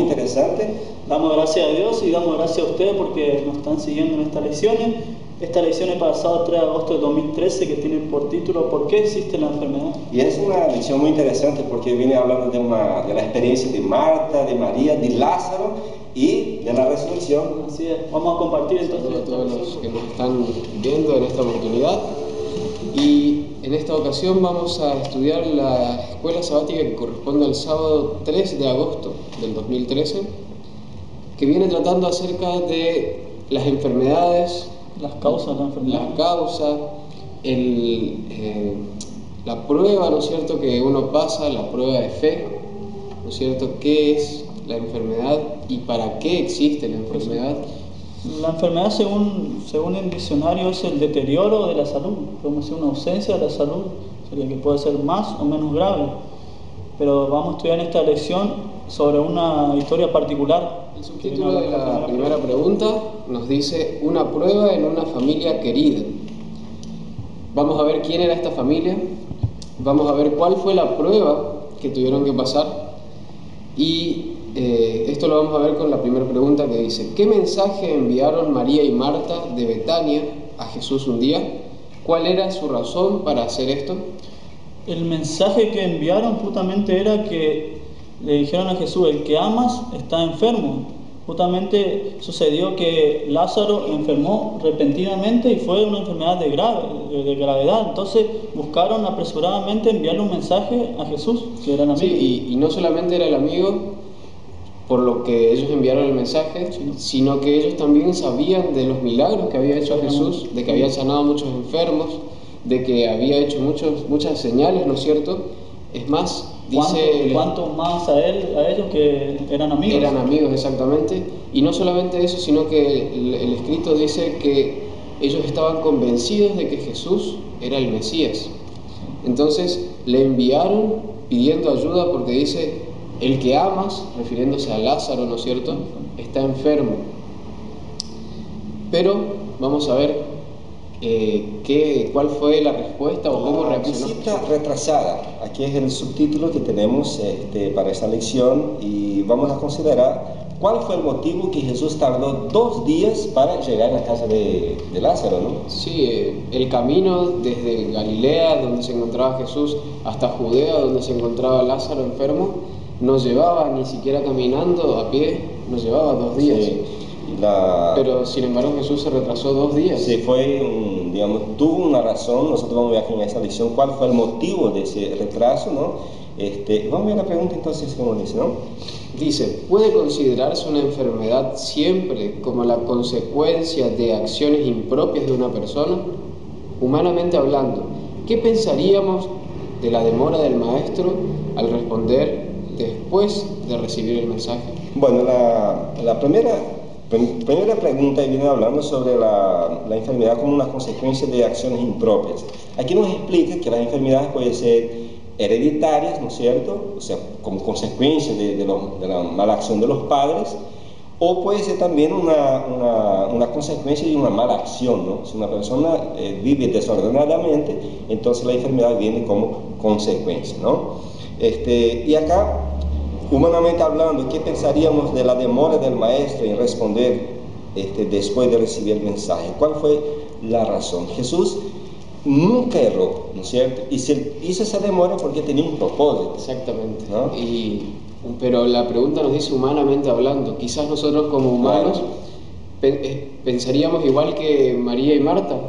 interesante. Damos gracias a Dios y damos gracias a ustedes porque nos están siguiendo en estas lecciones. Esta lección es para el sábado 3 de agosto de 2013 que tiene por título ¿Por qué existe la enfermedad? Y es una lección muy interesante porque viene hablando de la experiencia de Marta, de María, de Lázaro y de la resurrección. Así es, vamos a compartir entonces. Saludos a todos los que nos están viendo en esta oportunidad. Y en esta ocasión vamos a estudiar la escuela sabática que corresponde al sábado 3 de agosto del 2013, que viene tratando acerca de las enfermedades, Las causas de la enfermedad. la causa, la prueba, ¿no es cierto?, que uno pasa, la prueba de fe, ¿no es cierto?, qué es la enfermedad y para qué existe la enfermedad. La enfermedad, según el diccionario, es el deterioro de la salud. Podemos decir una ausencia de la salud, sería que puede ser más o menos grave. Pero vamos a estudiar en esta lección sobre una historia particular. El subtítulo de la primera pregunta nos dice: una prueba en una familia querida. Vamos a ver quién era esta familia, vamos a ver cuál fue la prueba que tuvieron que pasar y esto lo vamos a ver con la primera pregunta que dice: ¿qué mensaje enviaron María y Marta de Betania a Jesús un día? ¿Cuál era su razón para hacer esto? El mensaje que enviaron justamente era que le dijeron a Jesús: el que amas está enfermo. Justamente sucedió que Lázaro enfermó repentinamente y fue una enfermedad de gravedad. Entonces buscaron apresuradamente enviarle un mensaje a Jesús, que eran amigos. Sí, y no solamente era el amigo por lo que ellos enviaron el mensaje, sino que ellos también sabían de los milagros que había hecho Jesús, de que había sanado a muchos enfermos, de que había hecho muchas señales, ¿no es cierto? Es más, dice... ¿Cuánto más a ellos que eran amigos? Eran amigos, exactamente. Y no solamente eso, sino que el escrito dice que ellos estaban convencidos de que Jesús era el Mesías. Entonces le enviaron pidiendo ayuda porque dice: el que amas, refiriéndose a Lázaro, ¿no es cierto?, está enfermo. Pero vamos a ver cuál fue la respuesta o cómo reaccionó. Visita retrasada. Aquí es el subtítulo que tenemos para esta lección y vamos a considerar cuál fue el motivo que Jesús tardó 2 días para llegar a la casa de Lázaro, ¿no? Sí, el camino desde Galilea, donde se encontraba Jesús, hasta Judea, donde se encontraba Lázaro enfermo, no llevaba ni siquiera caminando a pie, nos llevaba 2 días. Sí. Pero sin embargo Jesús se retrasó 2 días. Sí, tuvo una razón. Nosotros vamos a ver aquí en esta lección cuál fue el motivo de ese retraso, ¿no? Vamos a ver la pregunta entonces, como dice, ¿no? Dice: ¿puede considerarse una enfermedad siempre como la consecuencia de acciones impropias de una persona? Humanamente hablando, ¿qué pensaríamos de la demora del maestro al responder después de recibir el mensaje? Bueno, la primera pregunta viene hablando sobre la enfermedad como una consecuencia de acciones impropias. Aquí nos explica que las enfermedades pueden ser hereditarias, ¿no es cierto?, o sea, como consecuencia de la mala acción de los padres, o puede ser también una consecuencia de una mala acción, ¿no? Si una persona vive desordenadamente, entonces la enfermedad viene como consecuencia, ¿no? Y acá, humanamente hablando, ¿qué pensaríamos de la demora del maestro en responder después de recibir el mensaje? ¿Cuál fue la razón? Jesús nunca erró, ¿no es cierto? Y se hizo esa demora porque tenía un propósito. Exactamente, ¿no? Pero la pregunta nos dice humanamente hablando. Quizás nosotros como humanos pensaríamos igual que María y Marta.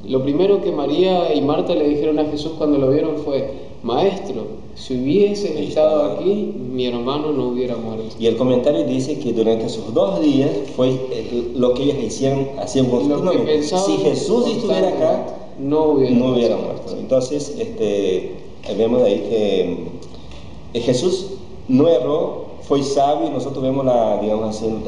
Lo primero que María y Marta le dijeron a Jesús cuando lo vieron fue: Maestro, si hubieses estado aquí, mi hermano no hubiera muerto. Y el comentario dice que durante esos 2 días fue lo que ellos hacían continuamente. Si Jesús estuviera acá, no hubiera muerto. Entonces, vemos ahí que Jesús no erró, fue sabio, y nosotros vemos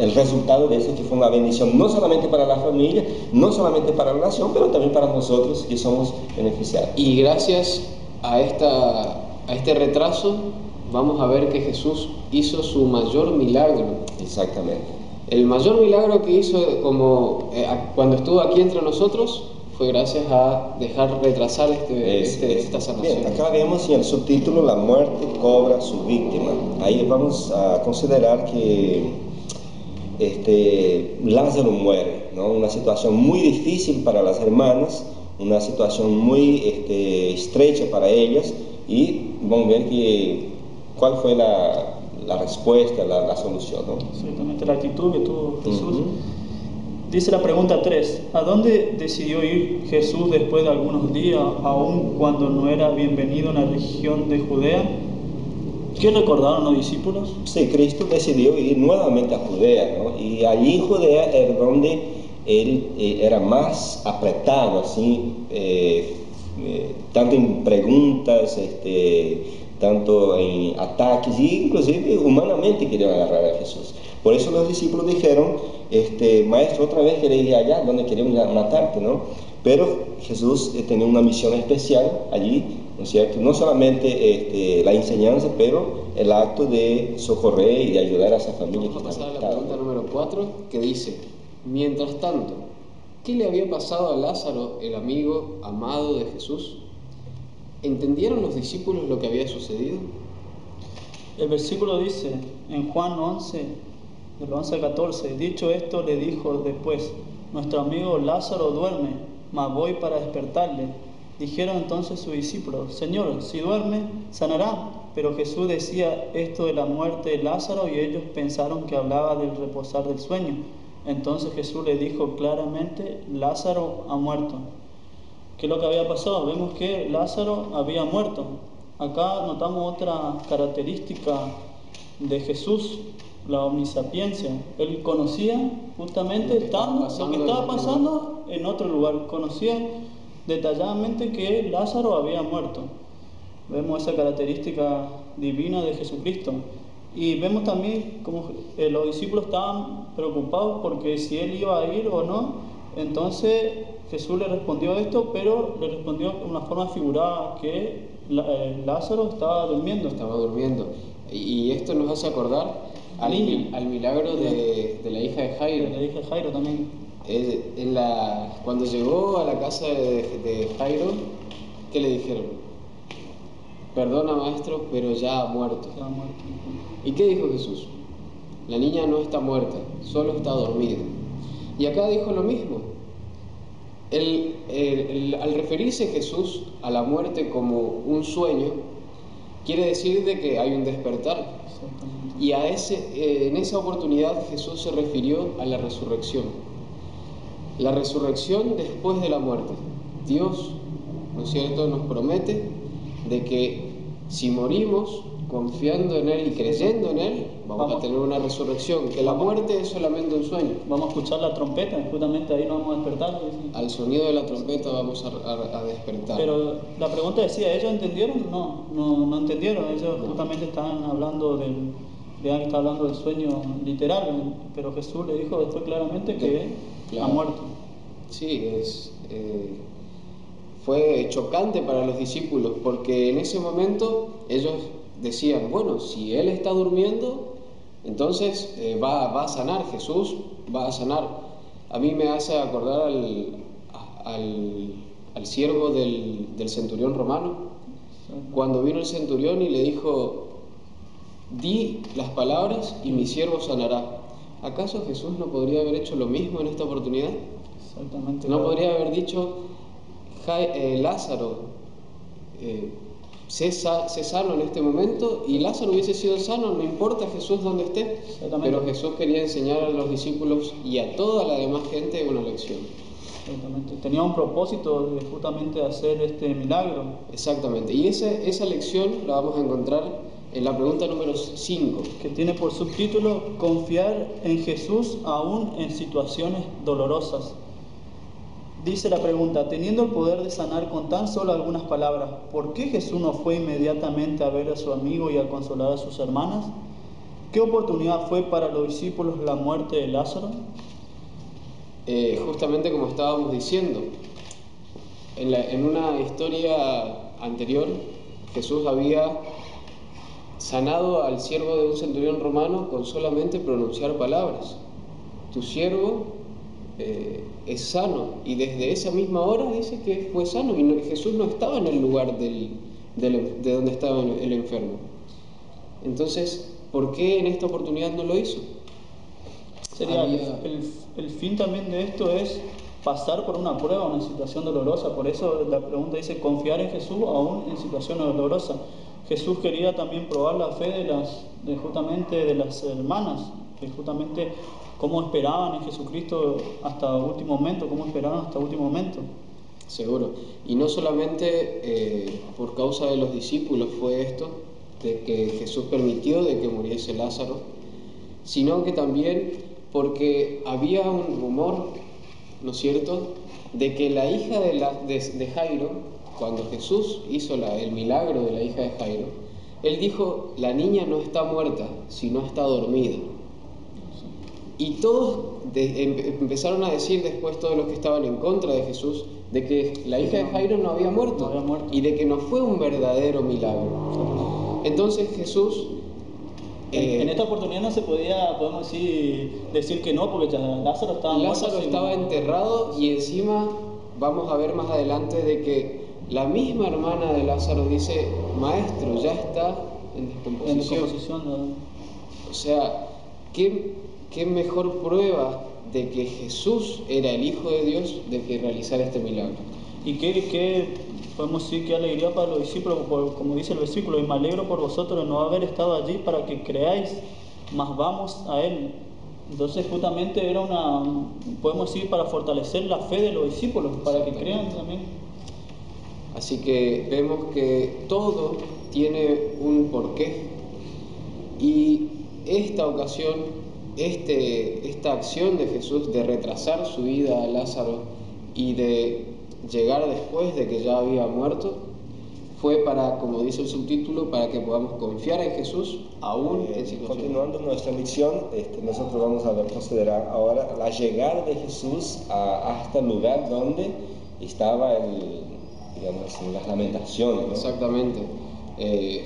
el resultado de eso, que fue una bendición no solamente para la familia, no solamente para la nación, pero también para nosotros que somos beneficiados. Y gracias a este retraso vamos a ver que Jesús hizo su mayor milagro. Exactamente. El mayor milagro que hizo cuando estuvo aquí entre nosotros fue gracias a dejar retrasar esta sanación. Bien, acá vemos en el subtítulo la muerte cobra su víctima. Ahí vamos a considerar que Lázaro muere, ¿no? Una situación muy difícil para las hermanas, una situación muy estrecha para ellas, y vamos a ver cuál fue la respuesta, la solución, ¿no? Exactamente, la actitud que tuvo Jesús. Dice la pregunta 3, ¿a dónde decidió ir Jesús después de algunos días, aun cuando no era bienvenido en la región de Judea? ¿Qué recordaron los discípulos? Sí, Cristo decidió ir nuevamente a Judea, ¿no? Y allí en Judea era donde él era más apretado, así, tanto en preguntas, tanto en ataques, y inclusive humanamente querían agarrar a Jesús. Por eso los discípulos dijeron, maestro, otra vez querés ir allá donde queremos matarte, ¿no? Pero Jesús tenía una misión especial allí, ¿no es cierto? No solamente la enseñanza, pero el acto de socorrer y de ayudar a esa familia. Vamos a pasar a la pregunta número 4, que dice, mientras tanto, ¿qué le había pasado a Lázaro, el amigo amado de Jesús? ¿Entendieron los discípulos lo que había sucedido? El versículo dice, en Juan 11, del 11 al 14, dicho esto le dijo después, nuestro amigo Lázaro duerme, mas voy para despertarle. Dijeron entonces sus discípulos, Señor, si duerme, sanará. Pero Jesús decía esto de la muerte de Lázaro y ellos pensaron que hablaba del reposar del sueño. Entonces Jesús le dijo claramente, Lázaro ha muerto. ¿Qué es lo que había pasado? Vemos que Lázaro había muerto. Acá notamos otra característica de Jesús, la omnisapiencia. Él conocía justamente lo que estaba pasando en otro lugar. Conocía detalladamente que Lázaro había muerto. Vemos esa característica divina de Jesucristo. Y vemos también como los discípulos estaban preocupados porque si él iba a ir o no. Entonces Jesús le respondió esto, pero le respondió de una forma figurada que Lázaro estaba durmiendo. Estaba durmiendo. Y esto nos hace acordar al milagro de la hija de Jairo. De la hija de Jairo también. Cuando llegó a la casa de Jairo, ¿qué le dijeron? Perdona, maestro, pero ya ha muerto. Ya ha muerto. ¿Y qué dijo Jesús? La niña no está muerta, solo está dormida. Y acá dijo lo mismo. Al referirse Jesús a la muerte como un sueño, quiere decir de que hay un despertar. Y en esa oportunidad Jesús se refirió a la resurrección. La resurrección después de la muerte. Dios, ¿no es cierto?, nos promete de que si morimos confiando en Él y creyendo en Él, vamos a tener una resurrección, que la muerte es solamente un sueño. Vamos a escuchar la trompeta, justamente ahí nos vamos a despertar. Al sonido de la trompeta vamos a despertar. Pero la pregunta decía, ¿ellos entendieron? No entendieron, ellos justamente estaban hablando vean que está hablando del sueño literal, pero Jesús le dijo después claramente que ha muerto. Sí, fue chocante para los discípulos, porque en ese momento ellos decían, bueno, si Él está durmiendo, entonces va a sanar, Jesús va a sanar. A mí me hace acordar al siervo del centurión romano, cuando vino el centurión y le dijo, di las palabras y mi siervo sanará. ¿Acaso Jesús no podría haber hecho lo mismo en esta oportunidad? Exactamente. ¿No podría haber dicho, Lázaro, sé sano en este momento, y Lázaro hubiese sido sano, no importa Jesús donde esté? Pero Jesús quería enseñar a los discípulos y a toda la demás gente una lección. Exactamente. Tenía un propósito de justamente hacer este milagro. Exactamente. Y esa lección la vamos a encontrar en la pregunta número 5. Que tiene por subtítulo, confiar en Jesús aún en situaciones dolorosas. Dice la pregunta, teniendo el poder de sanar con tan solo algunas palabras, ¿por qué Jesús no fue inmediatamente a ver a su amigo y a consolar a sus hermanas? ¿Qué oportunidad fue para los discípulos la muerte de Lázaro? Justamente como estábamos diciendo, en una historia anterior, Jesús había sanado al siervo de un centurión romano con solamente pronunciar palabras. Tu siervo es sano, y desde esa misma hora dice que fue sano, y Jesús no estaba en el lugar de donde estaba el enfermo. Entonces, ¿por qué en esta oportunidad no lo hizo? Sería el fin también de esto es pasar por una prueba, una situación dolorosa. Por eso la pregunta dice, confiar en Jesús aún en situaciones dolorosas. Jesús quería también probar la fe justamente de las hermanas, que justamente cómo esperaban en Jesucristo hasta último momento, cómo esperaron hasta último momento. Seguro. Y no solamente por causa de los discípulos fue esto, de que Jesús permitió de que muriese Lázaro, sino que también porque había un rumor, ¿no es cierto?, de que la hija de Jairo, cuando Jesús hizo el milagro de la hija de Jairo, él dijo, la niña no está muerta, sino está dormida. Y todos empezaron a decir después, todos los que estaban en contra de Jesús, de que la hija de Jairo no había muerto y de que no fue un verdadero milagro. Entonces Jesús... en esta oportunidad no se podía, podemos decir que no, porque ya Lázaro estaba muerto. Lázaro estaba enterrado, y encima vamos a ver más adelante de que la misma hermana de Lázaro dice, maestro, ya está en descomposición. O sea, ¿qué mejor prueba de que Jesús era el Hijo de Dios de que realizar este milagro? Y podemos decir que alegría para los discípulos, como dice el versículo, y me alegro por vosotros de no haber estado allí para que creáis, mas vamos a Él. Entonces justamente era podemos decir, para fortalecer la fe de los discípulos, para que crean también. Así que vemos que todo tiene un porqué, y esta ocasión, esta acción de Jesús de retrasar su vida a Lázaro y de llegar después de que ya había muerto, fue para, como dice el subtítulo, para que podamos confiar en Jesús aún en situaciones. Continuando nuestra misión, nosotros vamos a considerar ahora la llegada de Jesús hasta el lugar donde estaba las lamentaciones, ¿no? Exactamente.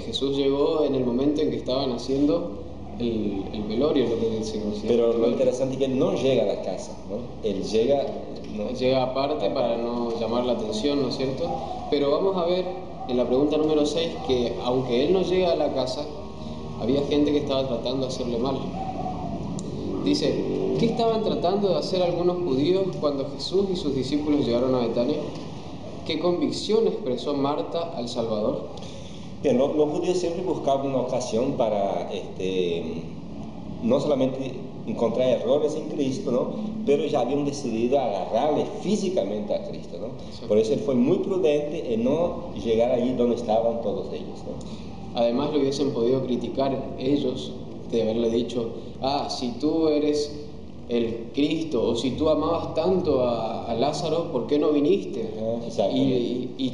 Jesús llegó en el momento en que estaban haciendo el velorio, lo que se considera. Pero lo interesante es que él no llega a la casa, ¿no? Él llega aparte para no llamar la atención, ¿no es cierto? Pero vamos a ver en la pregunta número 6 que aunque él no llega a la casa, había gente que estaba tratando de hacerle mal. Dice, ¿qué estaban tratando de hacer algunos judíos cuando Jesús y sus discípulos llegaron a Betania? ¿Qué convicción expresó Marta al Salvador? Bien, los judíos siempre buscaban una ocasión para no solamente encontrar errores en Cristo, ¿no?, pero ya habían decidido agarrarle físicamente a Cristo, ¿no? Sí. Por eso él fue muy prudente en no llegar allí donde estaban todos ellos, ¿no? Además lo hubiesen podido criticar ellos de haberle dicho, si tú eres el Cristo, o si tú amabas tanto a Lázaro, ¿por qué no viniste? Y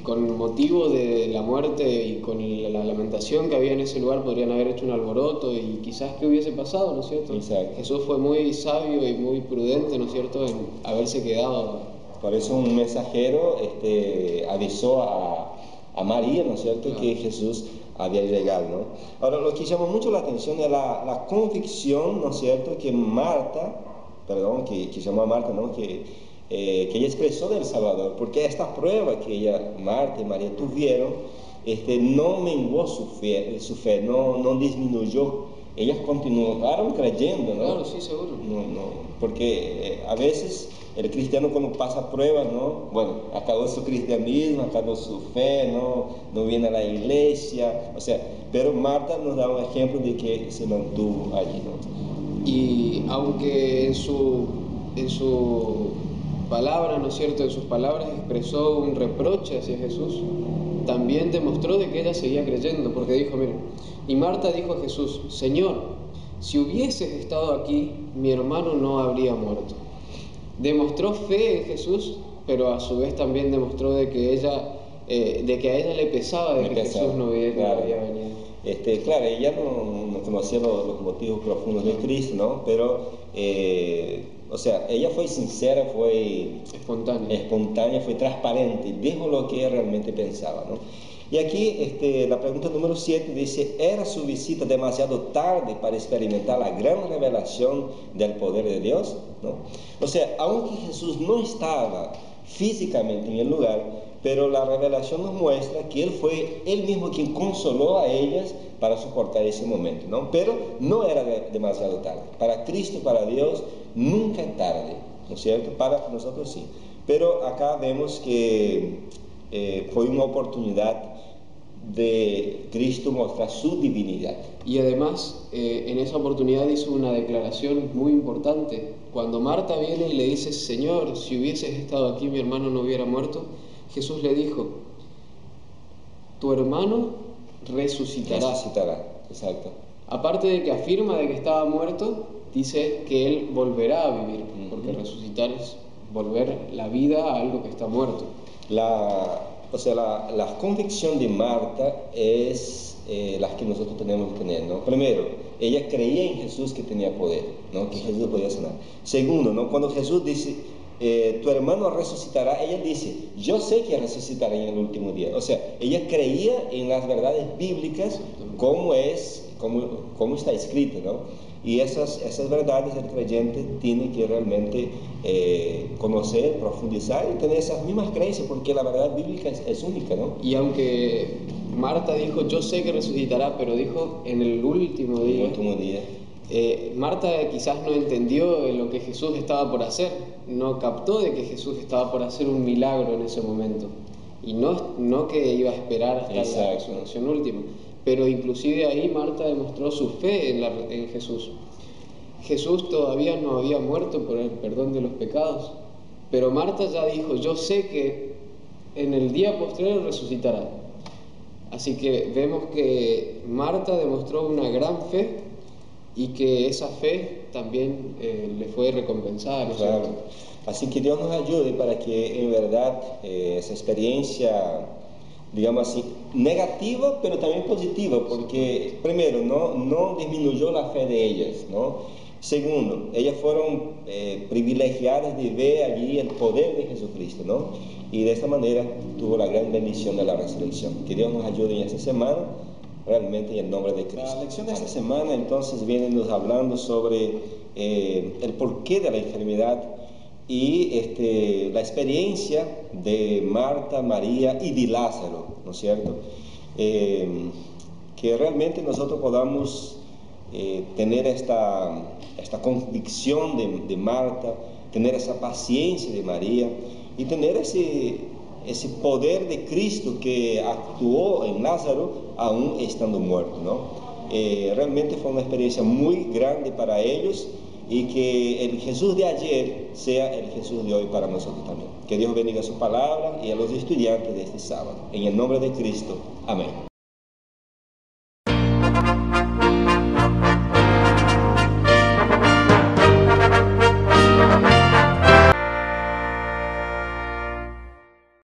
con motivo de la muerte y con la lamentación que había en ese lugar, podrían haber hecho un alboroto y quizás qué hubiese pasado, ¿no es cierto? Exacto. Jesús fue muy sabio y muy prudente, ¿no es cierto?, en haberse quedado. Por eso un mensajero avisó a María, ¿no es cierto?, claro, que Jesús había llegado, ¿no? Ahora, lo que llamó mucho la atención es la convicción, ¿no es cierto?, que llamó a Marta, ¿no?, que ella expresó del Salvador, porque esta prueba que Marta y María tuvieron, no menguó su fe, no disminuyó. Ellas continuaron creyendo, ¿no? Claro, sí, seguro. Porque a veces el cristiano cuando pasa pruebas, ¿no?, bueno, acabó su cristianismo, acabó su fe, no viene a la iglesia, pero Marta nos da un ejemplo de que se mantuvo allí, ¿no? Y aunque en su palabra, ¿no es cierto?, en sus palabras expresó un reproche hacia Jesús, también demostró de que ella seguía creyendo, porque dijo, miren, y Marta dijo a Jesús, Señor, si hubieses estado aquí, mi hermano no habría muerto. Demostró fe en Jesús, pero a su vez también demostró de que a ella le pesaba de que Jesús no había venido. Claro, ella no conocía los motivos profundos de Cristo, ¿no? Pero, ella fue sincera, fue espontánea, fue transparente, dijo lo que realmente pensaba, ¿no? Y aquí la pregunta número 7 dice, ¿era su visita demasiado tarde para experimentar la gran revelación del poder de Dios? ¿No? O sea, aunque Jesús no estaba físicamente en el lugar, pero la revelación nos muestra que Él fue Él mismo quien consoló a ellas para soportar ese momento, ¿no? Pero no era demasiado tarde. Para Cristo, para Dios, nunca es tarde, ¿no es cierto? Para nosotros sí. Pero acá vemos que fue una oportunidad de Cristo mostrar su divinidad. Y además, en esa oportunidad hizo una declaración muy importante. Cuando Marta viene y le dice, Señor, si hubieses estado aquí, mi hermano no hubiera muerto, Jesús le dijo, tu hermano resucitará. Resucitará, exacto. Aparte de que afirma de que estaba muerto, dice que él volverá a vivir, porque resucitar es volver la vida a algo que está muerto. La convicción de Marta es las que nosotros tenemos que tener, ¿no? Primero, ella creía en Jesús que tenía poder, ¿no? Que Jesús podía sanar. Segundo, ¿no? Cuando Jesús dice, tu hermano resucitará, ella dice, yo sé que resucitará en el último día. O sea, ella creía en las verdades bíblicas como está escrito, ¿no? Y esas verdades el creyente tiene que realmente conocer, profundizar y tener esas mismas creencias, porque la verdad bíblica es única, ¿no? Y aunque Marta dijo, yo sé que resucitará, pero dijo en el último día. El último día. Marta quizás no entendió lo que Jesús estaba por hacer, no captó de que Jesús estaba por hacer un milagro en ese momento, y no que iba a esperar hasta la resurrección última. Pero inclusive ahí Marta demostró su fe en Jesús. Jesús todavía no había muerto por el perdón de los pecados, pero Marta ya dijo, yo sé que en el día posterior resucitará. Así que vemos que Marta demostró una gran fe y que esa fe también le fue recompensada, ¿no es cierto? Así que Dios nos ayude para que en verdad esa experiencia, digamos así, negativa, pero también positiva, porque primero, no disminuyó la fe de ellas, ¿no? Segundo, ellas fueron privilegiadas de ver allí el poder de Jesucristo, ¿no? Y de esta manera tuvo la gran bendición de la resurrección. Que Dios nos ayude en esta semana, realmente en el nombre de Cristo. La lección de esta semana entonces viene nos hablando sobre el porqué de la enfermedad y la experiencia de Marta, María y de Lázaro, ¿no es cierto? Que realmente nosotros podamos tener esta convicción de Marta, tener esa paciencia de María y tener ese poder de Cristo que actuó en Lázaro aún estando muerto, ¿no? Realmente fue una experiencia muy grande para ellos, y que el Jesús de ayer sea el Jesús de hoy para nosotros también. Que Dios bendiga su palabra y a los estudiantes de este sábado. En el nombre de Cristo. Amén.